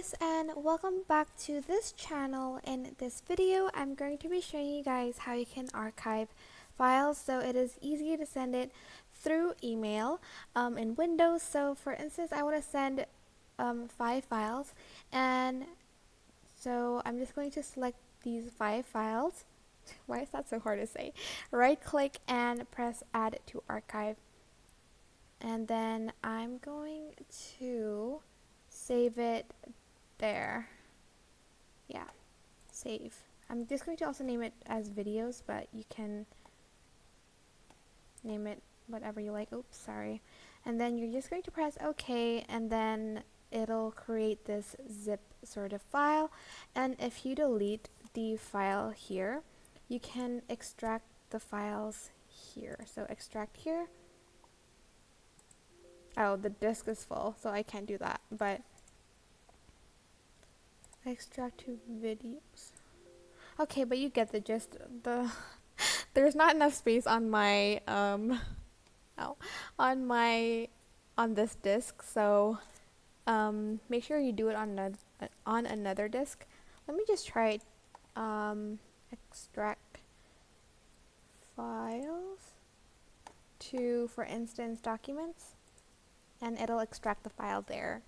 guys, and welcome back to this channel. In this video I'm going to be showing you guys how you can archive files so it is easy to send it through email in Windows. So for instance, I want to send 5 files, and so I'm just going to select these 5 files. Why is that so hard to say? Right click and press add to archive, and then I'm going to save it there. Yeah, save. I'm just going to also name it as videos, but you can name it whatever you like. Oops, sorry. And then you're just going to press OK, and then it'll create this zip sort of file. And if you delete the file here, you can extract the files here. So extract here. Oh, the disk is full, so I can't do that, but extract to videos. Okay, but you get the gist. There's not enough space on my oh, on this disk, so make sure you do it on another disk. Let me just try it. Extract files to, for instance, documents, and it'll extract the file there.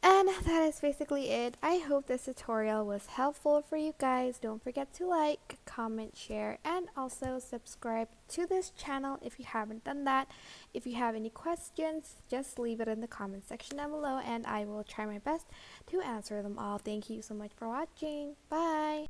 And that is basically it. I hope this tutorial was helpful for you guys. Don't forget to like, comment, share, and also subscribe to this channel if you haven't done that. If you have any questions, just leave it in the comment section down below and I will try my best to answer them all. Thank you so much for watching. Bye!